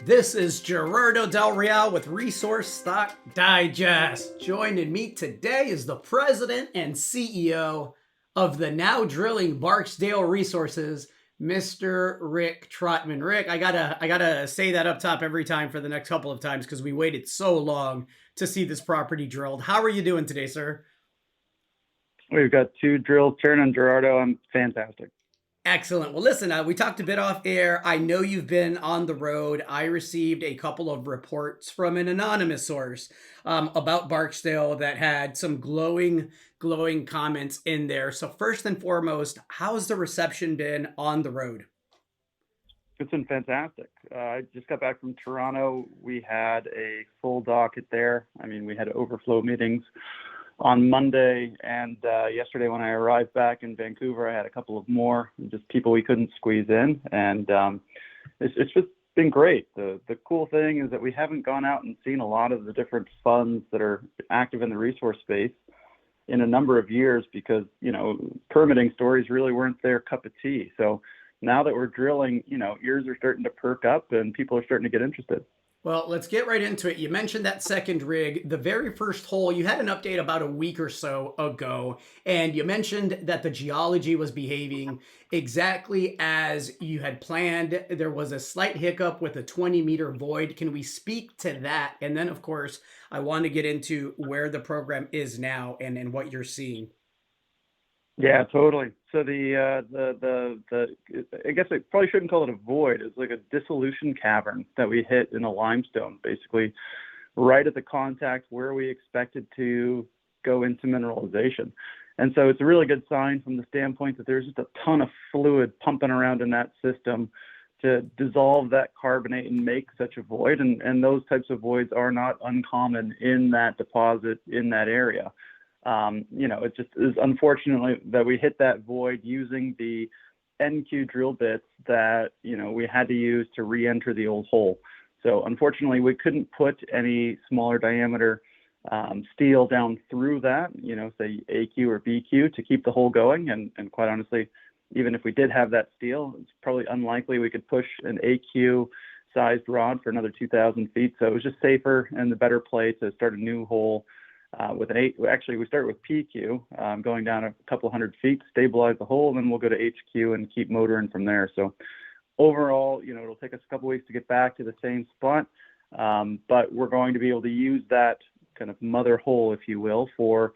This is Gerardo Del Real with Resource Stock Digest. Joining me today is the president and CEO of the now drilling Barksdale Resources, Mr. Rick Trotman. Rick, I gotta say that up top every time for the next couple of times because we waited so long to see this property drilled. How are you doing today, sir? We've got two drills turning, Gerardo. I'm fantastic. Excellent. Well, listen, we talked a bit off air. I know you've been on the road. I received a couple of reports from an anonymous source about Barksdale that had some glowing comments in there. So, first and foremost, how's the reception been on the road? It's been fantastic. I just got back from Toronto. We had a full docket there. I mean, we had overflow meetings on Monday, and yesterday when I arrived back in Vancouver, I had a couple of more, just people we couldn't squeeze in, and it's just been great. The cool thing is that we haven't gone out and seen a lot of the different funds that are active in the resource space in a number of years because, permitting stories really weren't their cup of tea. So now that we're drilling, ears are starting to perk up and people are starting to get interested. Well, let's get right into it. You mentioned that second rig, the very first hole. You had an update about a week or so ago, and you mentioned that the geology was behaving exactly as you had planned. There was a slight hiccup with a 20-meter void. Can we speak to that? And then, of course, I want to get into where the program is now and what you're seeing. Yeah, totally. So I guess I probably shouldn't call it a void. It's like a dissolution cavern that we hit in a limestone, basically right at the contact where we expected to go into mineralization. And so it's a really good sign from the standpoint that there's just a ton of fluid pumping around in that system to dissolve that carbonate and make such a void. And those types of voids are not uncommon in that deposit in that area. It just is unfortunately that we hit that void using the NQ drill bits that, we had to use to re-enter the old hole. So unfortunately, we couldn't put any smaller diameter steel down through that, say AQ or BQ to keep the hole going. And quite honestly, even if we did have that steel, it's probably unlikely we could push an AQ sized rod for another 2,000 feet. So it was just safer and the better play to start a new hole with an eight. Actually, we start with PQ, going down a couple hundred feet, stabilize the hole, and then we'll go to HQ and keep motoring from there. So overall, it'll take us a couple weeks to get back to the same spot, but we're going to be able to use that kind of mother hole, if you will, for,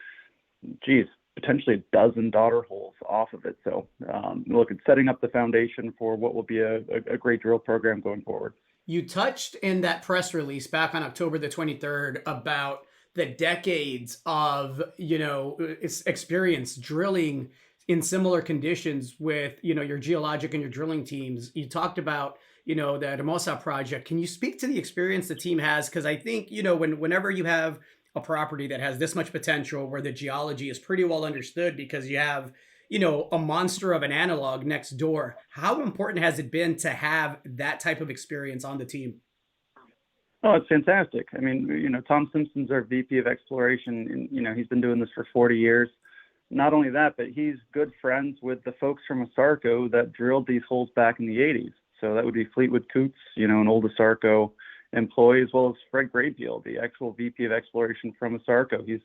potentially a dozen daughter holes off of it. So look, it's setting up the foundation for what will be a great drill program going forward. You touched in that press release back on October the 23rd about the decades of, experience drilling in similar conditions with, your geologic and your drilling teams. You talked about, the Hermosa project. Can you speak to the experience the team has? Because I think, whenever you have a property that has this much potential where the geology is pretty well understood because you have, a monster of an analog next door, how important has it been to have that type of experience on the team? Oh, it's fantastic. I mean, Tom Simpson's our VP of exploration, and, he's been doing this for 40 years. Not only that, but he's good friends with the folks from Asarco that drilled these holes back in the 80s. So that would be Fleetwood Coots, an old Asarco employee, as well as Fred Graybeal, the actual VP of exploration from Asarco. He's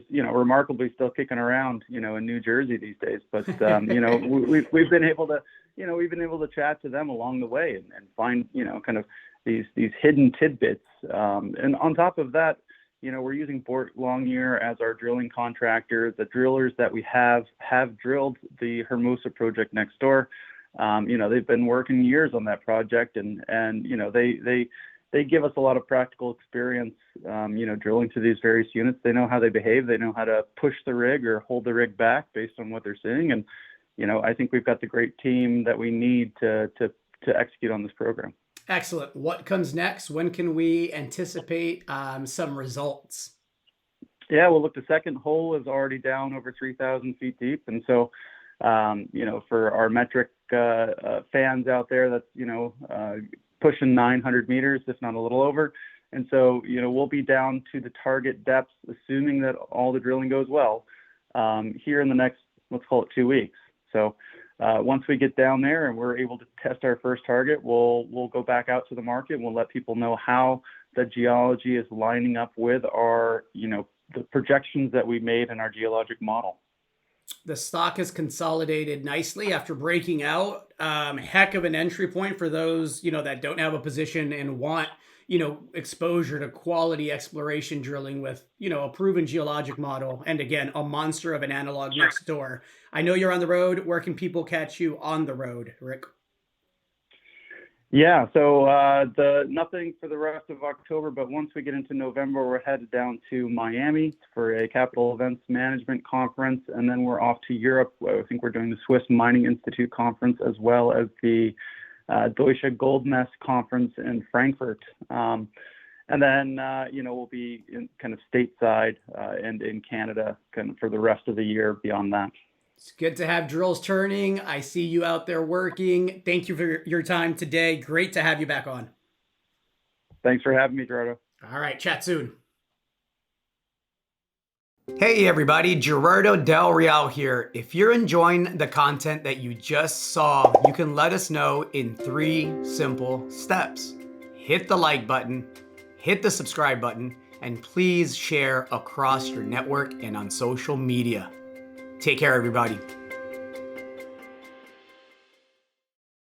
remarkably still kicking around, in New Jersey these days. But we've been able to, chat to them along the way and find, kind of these hidden tidbits. And on top of that, we're using Bort Longyear as our drilling contractor. The drillers that we have drilled the Hermosa project next door. They've been working years on that project, and they give us a lot of practical experience, drilling to these various units. They know how they behave. They know how to push the rig or hold the rig back based on what they're seeing. And, I think we've got the great team that we need to execute on this program. Excellent. What comes next? When can we anticipate some results? Yeah, well, look, the second hole is already down over 3,000 feet deep. And so, for our metric fans out there, that's, pushing 900 meters, if not a little over. And so, we'll be down to the target depths, assuming that all the drilling goes well, here in the next, let's call it 2 weeks. So Once we get down there and we're able to test our first target, we'll go back out to the market and we'll let people know how the geology is lining up with our, the projections that we made in our geologic model. The stock has consolidated nicely after breaking out. Heck of an entry point for those, that don't have a position and want, exposure to quality exploration drilling with, a proven geologic model. And again, a monster of an analog next door. I know you're on the road. Where can people catch you on the road, Rick? Yeah, so nothing for the rest of October, but once we get into November, we're headed down to Miami for a capital events management conference, and then we're off to Europe. I think we're doing the Swiss Mining Institute conference as well as the Deutsche Goldmesse conference in Frankfurt. And then, we'll be in kind of stateside and in Canada kind of for the rest of the year beyond that. It's good to have drills turning. I see you out there working. Thank you for your time today. Great to have you back on. Thanks for having me, Gerardo. All right, chat soon. Hey everybody, Gerardo Del Real here. If you're enjoying the content that you just saw, you can let us know in 3 simple steps. Hit the like button, hit the subscribe button, and please share across your network and on social media. Take care, everybody.